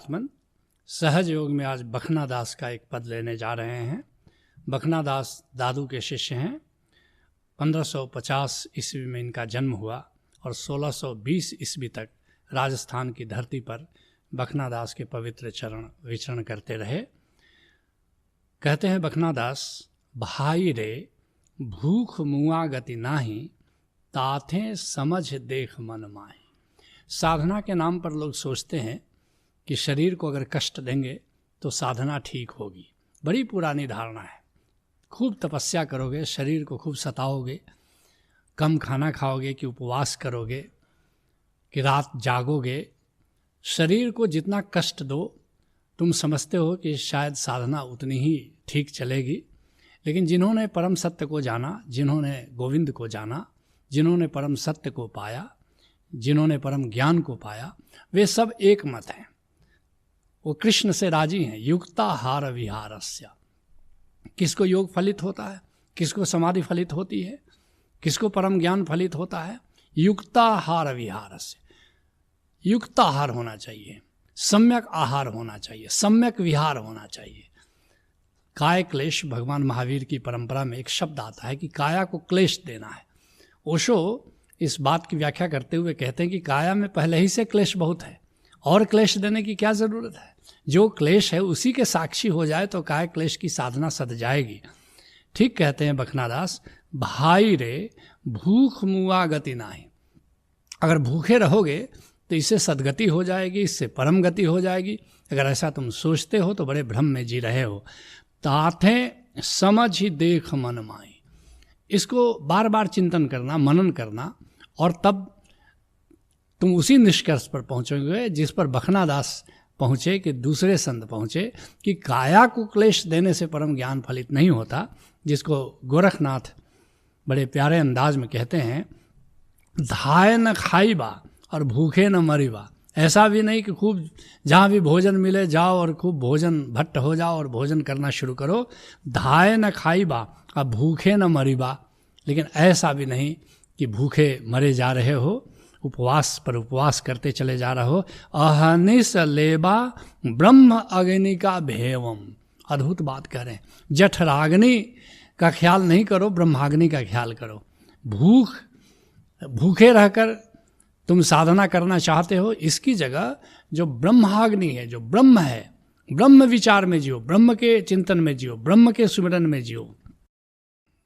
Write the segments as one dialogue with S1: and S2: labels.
S1: आत्मन सहज योग में आज बखना दास का एक पद लेने जा रहे हैं। बखना दास दादू के शिष्य हैं। 1550 ईस्वी में इनका जन्म हुआ और 1620 ईस्वी तक राजस्थान की धरती पर बखना दास के पवित्र चरण विचरण करते रहे। कहते हैं बखना दास, भाई रे भूख मुआ गति नाही, ताथे समझ देख मन माही। साधना के नाम पर लोग सोचते हैं कि शरीर को अगर कष्ट देंगे तो साधना ठीक होगी। बड़ी पुरानी धारणा है। खूब तपस्या करोगे, शरीर को खूब सताओगे, कम खाना खाओगे कि उपवास करोगे कि रात जागोगे, शरीर को जितना कष्ट दो तुम समझते हो कि शायद साधना उतनी ही ठीक चलेगी। लेकिन जिन्होंने परम सत्य को जाना, जिन्होंने गोविंद को जाना, जिन्होंने परम सत्य को पाया, जिन्होंने परम ज्ञान को पाया, वे सब एक मत हैं। वो कृष्ण से राजी हैं। युक्ताहार विहारस्य। किसको योग फलित होता है, किसको समाधि फलित होती है, किसको परम ज्ञान फलित होता है? युक्ताहार विहारस्य। युक्त आहार होना चाहिए, सम्यक आहार होना चाहिए, सम्यक विहार होना चाहिए। काय क्लेश, भगवान महावीर की परंपरा में एक शब्द आता है कि काया को क्लेश देना है। ओशो इस बात की व्याख्या करते हुए कहते हैं कि काया में पहले ही से क्लेश बहुत है, और क्लेश देने की क्या जरूरत है? जो क्लेश है उसी के साक्षी हो जाए तो काय क्लेश की साधना सद जाएगी। ठीक कहते हैं बखनादास, भाई रे भूख मुआ गति नाही। अगर भूखे रहोगे तो इससे सदगति हो जाएगी, इससे परम गति हो जाएगी। अगर ऐसा तुम सोचते हो तो बड़े भ्रम में जी रहे हो। ताथे समझ ही देख मन माई। इसको बार बार चिंतन करना, मनन करना, और तब तुम उसी निष्कर्ष पर पहुंचोगे जिस पर बखना दास पहुँचे कि दूसरे संत पहुँचे कि काया को क्लेश देने से परम ज्ञान फलित नहीं होता। जिसको गोरखनाथ बड़े प्यारे अंदाज में कहते हैं, धाय न खाईबा और भूखे न मरीबा। ऐसा भी नहीं कि खूब जहाँ भी भोजन मिले जाओ और खूब भोजन भट्ट हो जाओ और भोजन करना शुरू करो। धाय न खाईबा और भूखे न मरीबा। लेकिन ऐसा भी नहीं कि भूखे मरे जा रहे हो, उपवास पर उपवास करते चले जा रहे हो। अहनिस लेबा ब्रह्म अग्नि का भेवम। अद्भुत बात कह रहे हैं। जठराग्नि का ख्याल नहीं करो, ब्रह्माग्नि का ख्याल करो। भूखे रहकर तुम साधना करना चाहते हो, इसकी जगह जो ब्रह्माग्नि है, जो ब्रह्म है, ब्रह्म विचार में जियो, ब्रह्म के चिंतन में जियो, ब्रह्म के सुमिरन में जियो।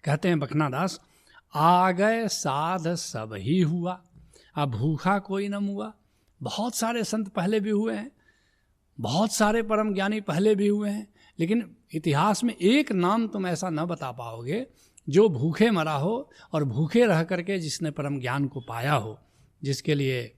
S1: कहते हैं बखनादास, आ गए साध सब ही हुआ, अब भूखा कोई न मुआ। बहुत सारे संत पहले भी हुए हैं, बहुत सारे परम ज्ञानी पहले भी हुए हैं, लेकिन इतिहास में एक नाम तुम ऐसा न बता पाओगे जो भूखे मरा हो और भूखे रह करके जिसने परम ज्ञान को पाया हो। जिसके लिए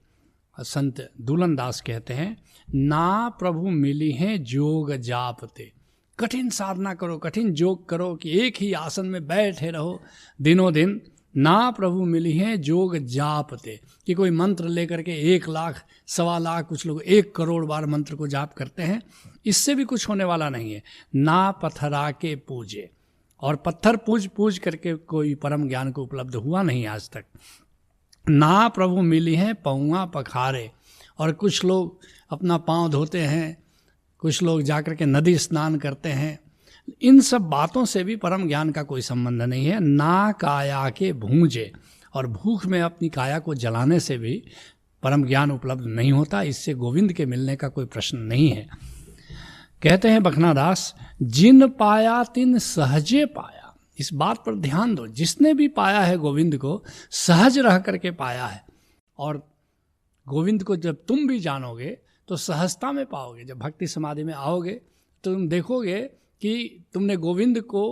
S1: संत दूलन दास कहते हैं, ना प्रभु मिली हैं जोग जापते। कठिन साधना करो, कठिन जोग करो कि एक ही आसन में बैठे रहो दिनों दिन। ना प्रभु मिली हैं जोग जापते, कि कोई मंत्र लेकर के 1 लाख, 1.25 लाख, कुछ लोग 1 करोड़ बार मंत्र को जाप करते हैं। इससे भी कुछ होने वाला नहीं है। ना पत्थरा के पूजे, और पत्थर पूज पूज करके कोई परम ज्ञान को उपलब्ध हुआ नहीं आज तक। ना प्रभु मिली हैं पौआ पखारे, और कुछ लोग अपना पाँव धोते हैं, कुछ लोग जाकर के नदी स्नान करते हैं। इन सब बातों से भी परम ज्ञान का कोई संबंध नहीं है। ना काया के भूंजे, और भूख में अपनी काया को जलाने से भी परम ज्ञान उपलब्ध नहीं होता। इससे गोविंद के मिलने का कोई प्रश्न नहीं है। कहते हैं बखनादास, जिन पाया तिन सहजे पाया। इस बात पर ध्यान दो, जिसने भी पाया है गोविंद को, सहज रह करके पाया है। और गोविंद को जब तुम भी जानोगे तो सहजता में पाओगे। जब भक्ति समाधि में आओगे तो तुम देखोगे कि तुमने गोविंद को,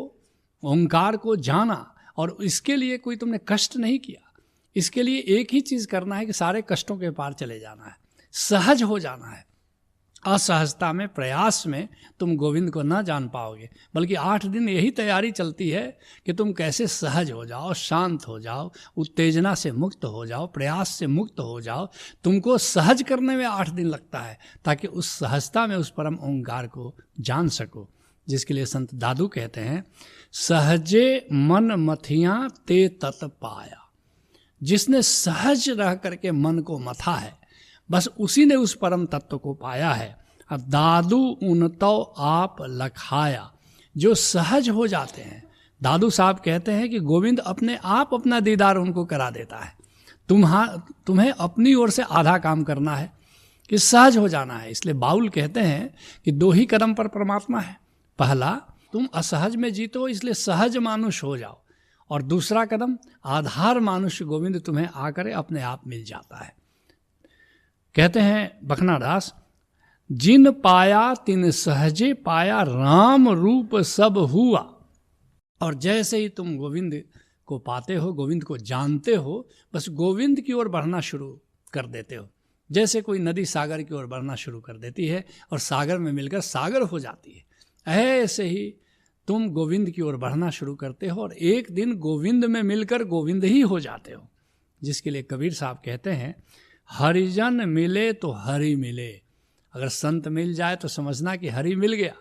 S1: ओंकार को जाना, और इसके लिए कोई तुमने कष्ट नहीं किया। इसके लिए एक ही चीज़ करना है कि सारे कष्टों के पार चले जाना है, सहज हो जाना है। असहजता में, प्रयास में तुम गोविंद को ना जान पाओगे। बल्कि 8 दिन यही तैयारी चलती है कि तुम कैसे सहज हो जाओ, शांत हो जाओ, उत्तेजना से मुक्त हो जाओ, प्रयास से मुक्त हो जाओ। तुमको सहज करने में 8 दिन लगता है, ताकि उस सहजता में उस परम ओंकार को जान सको। जिसके लिए संत दादू कहते हैं, सहजे मन मथियां ते तत पाया। जिसने सहज रह करके मन को मथा है, बस उसी ने उस परम तत्व को पाया है। दादू उन तो आप लखाया, जो सहज हो जाते हैं। दादू साहब कहते हैं कि गोविंद अपने आप अपना दीदार उनको करा देता है। तुम्हें अपनी ओर से आधा काम करना है कि सहज हो जाना है। इसलिए बाउल कहते हैं कि दो ही कदम पर परमात्मा है। पहला, तुम असहज में जीतो इसलिए सहज मानुष हो जाओ, और दूसरा कदम, आधार मानुष्य गोविंद तुम्हें आकर अपने आप मिल जाता है। कहते हैं बखनादास, जिन पाया तिन सहजे पाया, राम रूप सब हुआ। और जैसे ही तुम गोविंद को पाते हो, गोविंद को जानते हो, बस गोविंद की ओर बढ़ना शुरू कर देते हो। जैसे कोई नदी सागर की ओर बढ़ना शुरू कर देती है और सागर में मिलकर सागर हो जाती है, ऐसे ही तुम गोविंद की ओर बढ़ना शुरू करते हो और एक दिन गोविंद में मिलकर गोविंद ही हो जाते हो। जिसके लिए कबीर साहब कहते हैं, हरिजन मिले तो हरि मिले। अगर संत मिल जाए तो समझना कि हरि मिल गया,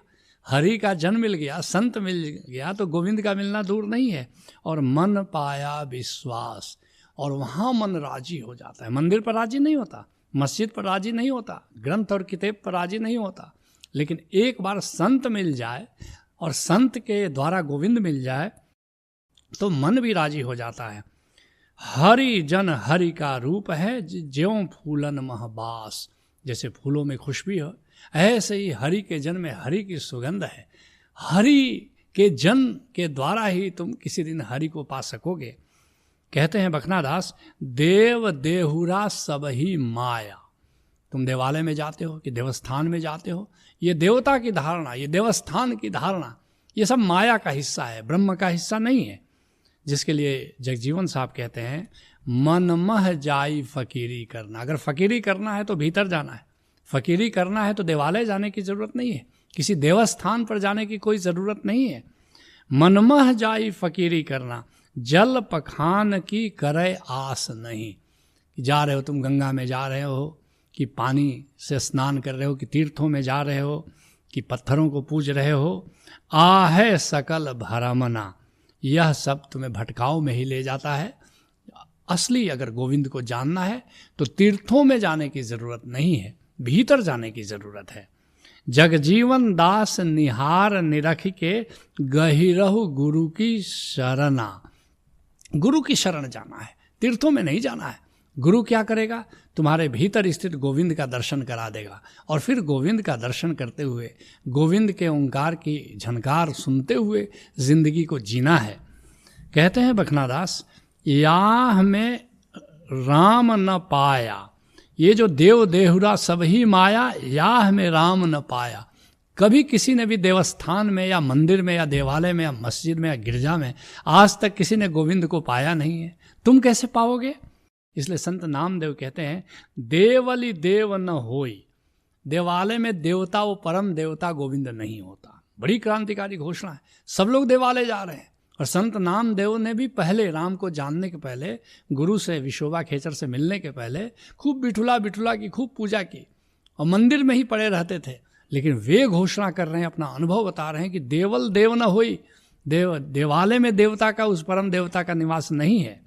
S1: हरि का जन मिल गया, संत मिल गया तो गोविंद का मिलना दूर नहीं है। और मन पाया विश्वास, और वहाँ मन राजी हो जाता है। मंदिर पर राजी नहीं होता, मस्जिद पर राजी नहीं होता, ग्रंथ और किताब पर राजी नहीं होता, लेकिन एक बार संत मिल जाए और संत के द्वारा गोविंद मिल जाए तो मन भी राजी हो जाता है। हरि जन हरि का रूप है, ज्यों फूलन महबास। जैसे फूलों में खुशबू हो, ऐसे ही हरि के जन में हरि की सुगंध है। हरि के जन के द्वारा ही तुम किसी दिन हरि को पा सकोगे। कहते हैं बखनादास, देव देहुरा सब ही माया। तुम देवालय में जाते हो कि देवस्थान में जाते हो, ये देवता की धारणा, ये देवस्थान की धारणा, ये सब माया का हिस्सा है, ब्रह्म का हिस्सा नहीं है। जिसके लिए जगजीवन साहब कहते हैं, मन मह जाई फकीरी करना। अगर फकीरी करना है तो भीतर जाना है, फकीरी करना है तो देवालय जाने की जरूरत नहीं है, किसी देवस्थान पर जाने की कोई ज़रूरत नहीं है। मनमह जाई फकीरी करना, जल पखान की करे आस नहीं। जा रहे हो तुम, गंगा में जा रहे हो कि पानी से स्नान कर रहे हो, कि तीर्थों में जा रहे हो, कि पत्थरों को पूज रहे हो, आहे सकल भरमना, यह सब तुम्हें भटकाव में ही ले जाता है। असली अगर गोविंद को जानना है तो तीर्थों में जाने की ज़रूरत नहीं है, भीतर जाने की ज़रूरत है। जगजीवन दास निहार निरख के, गहिरहु गुरु की शरणा। गुरु की शरण जाना है, तीर्थों में नहीं जाना है। गुरु क्या करेगा? तुम्हारे भीतर स्थित गोविंद का दर्शन करा देगा, और फिर गोविंद का दर्शन करते हुए, गोविंद के ओंकार की झनकार सुनते हुए जिंदगी को जीना है। कहते हैं बखनादास, याह में राम न पाया, ये जो देव देहुरा सब ही माया, याह में राम न पाया। कभी किसी ने भी देवस्थान में या मंदिर में या देवालय में या मस्जिद में या गिरजा में आज तक किसी ने गोविंद को पाया नहीं है। तुम कैसे पाओगे? इसलिए संत नामदेव कहते हैं, देवली देव न होई। देवालय में देवता वो परम देवता गोविंद नहीं होता। बड़ी क्रांतिकारी घोषणा है। सब लोग देवालय जा रहे हैं, और संत नामदेव ने भी पहले, राम को जानने के पहले, गुरु से, विशोबा खेचर से मिलने के पहले खूब बिठुला की खूब पूजा की और मंदिर में ही पड़े रहते थे। लेकिन वे घोषणा कर रहे हैं, अपना अनुभव बता रहे हैं कि देवल देव न होई। देवालय में देवता का, उस परम देवता का निवास नहीं है।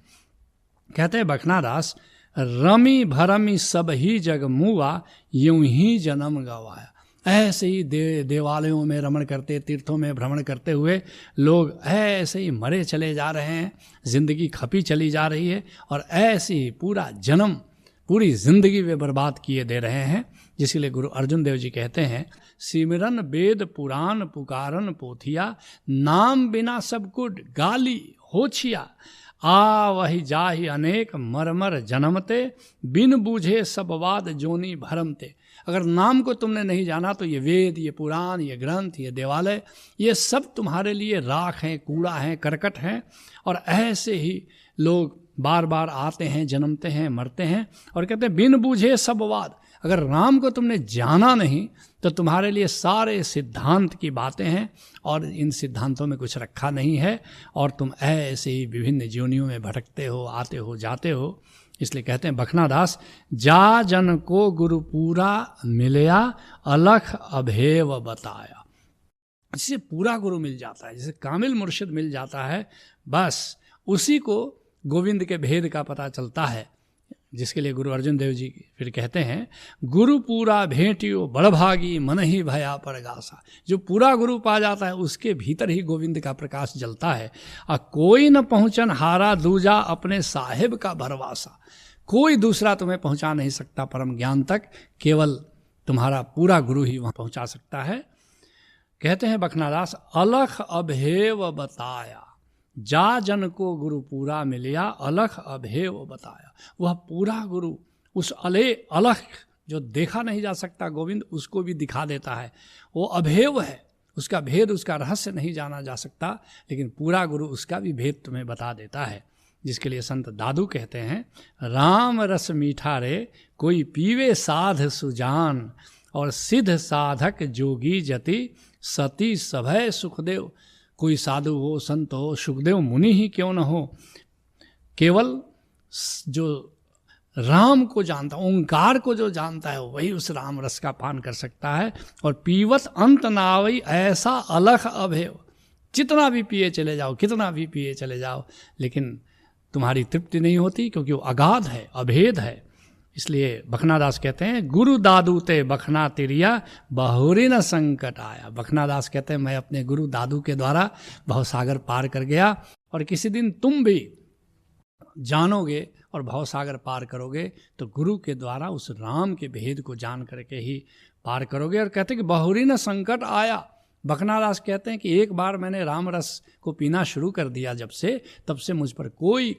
S1: कहते हैं बखनादास, रमी भरमी सब ही जग मुआ, यूं ही जन्म गवाया। ऐसे ही देवालयों में रमण करते, तीर्थों में भ्रमण करते हुए लोग ऐसे ही मरे चले जा रहे हैं, जिंदगी खपी चली जा रही है, और ऐसे ही पूरा जन्म, पूरी जिंदगी वे बर्बाद किए दे रहे हैं। जिसलिए गुरु अर्जुन देव जी कहते हैं, सिमरन वेद पुराण पुकारन पोथिया, नाम बिना सब कुछ गाली होछिया, आ वही जाहि अनेक मरमर जन्मते, बिन बूझे सब वाद जोनी भरमते। अगर नाम को तुमने नहीं जाना तो ये वेद, ये पुराण, ये ग्रंथ, ये देवालय, ये सब तुम्हारे लिए राख हैं, कूड़ा हैं, करकट हैं। और ऐसे ही लोग बार बार आते हैं, जन्मते हैं, मरते हैं, और कहते हैं बिन बूझे सब वाद। अगर राम को तुमने जाना नहीं तो तुम्हारे लिए सारे सिद्धांत की बातें हैं, और इन सिद्धांतों में कुछ रखा नहीं है, और तुम ऐसे ही विभिन्न जीवनियों में भटकते हो, आते हो, जाते हो। इसलिए कहते हैं बखनादास, जा जन को गुरु पूरा मिलया, अलख अभेव बताया। जिसे पूरा गुरु मिल जाता है, जिसे कामिल मुर्शिद मिल जाता है, बस उसी को गोविंद के भेद का पता चलता है। जिसके लिए गुरु अर्जुन देव जी फिर कहते हैं, गुरु पूरा भेंटियो बड़भागी मन ही भया परगासा। जो पूरा गुरु पा जाता है उसके भीतर ही गोविंद का प्रकाश जलता है। और कोई न पहुँचन हारा दूजा अपने साहिब का भरवासा। कोई दूसरा तुम्हें पहुँचा नहीं सकता परम ज्ञान तक, केवल तुम्हारा पूरा गुरु ही वहाँ पहुँचा सकता है। कहते हैं बखनादास, अलख अभेव बताया जा जन को गुरु पूरा मिलिया, अलख अभेव बताया। वह पूरा गुरु उस अलख जो देखा नहीं जा सकता गोविंद, उसको भी दिखा देता है। वो अभेव है, उसका भेद, उसका रहस्य नहीं जाना जा सकता, लेकिन पूरा गुरु उसका भी भेद तुम्हें बता देता है। जिसके लिए संत दादू कहते हैं, राम रस मीठा रे कोई पीवे साध सुजान, और सिद्ध साधक जोगी जति सती सभय सुखदेव। कोई साधु हो, संत हो, सुखदेव मुनि ही क्यों न हो, केवल जो राम को जानता, ओंकार को जो जानता है वही उस राम रस का पान कर सकता है। और पीवत अंत नावई ऐसा अलख अभेव। जितना भी पिए चले जाओ, कितना भी पिए चले जाओ, लेकिन तुम्हारी तृप्ति नहीं होती, क्योंकि वो अगाध है, अभेद है। इसलिए बखनादास कहते हैं, गुरु दादू ते बखना तिरिया बहुरी न संकट आया। बखनादास कहते हैं, मैं अपने गुरु दादू के द्वारा भवसागर पार कर गया, और किसी दिन तुम भी जानोगे और भवसागर पार करोगे तो गुरु के द्वारा उस राम के भेद को जान करके ही पार करोगे। और कहते हैं कि बहुरी न संकट आया। बखनादास कहते हैं कि एक बार मैंने राम रस को पीना शुरू कर दिया जब से, तब से मुझ पर कोई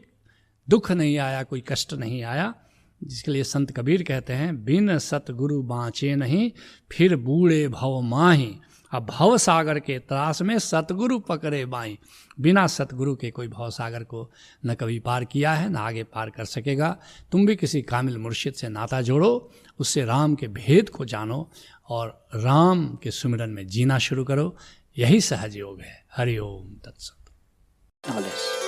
S1: दुख नहीं आया, कोई कष्ट नहीं आया। जिसके लिए संत कबीर कहते हैं, बिन सतगुरु बाँचे नहीं फिर बूढ़े भव माही। अब भव सागर के त्रास में सतगुरु पकड़े बाई। बिना सतगुरु के कोई भव सागर को न कभी पार किया है, न आगे पार कर सकेगा। तुम भी किसी कामिल मुर्शिद से नाता जोड़ो, उससे राम के भेद को जानो और राम के सुमिरन में जीना शुरू करो। यही सहज योग है। हरि ओम तत्सत।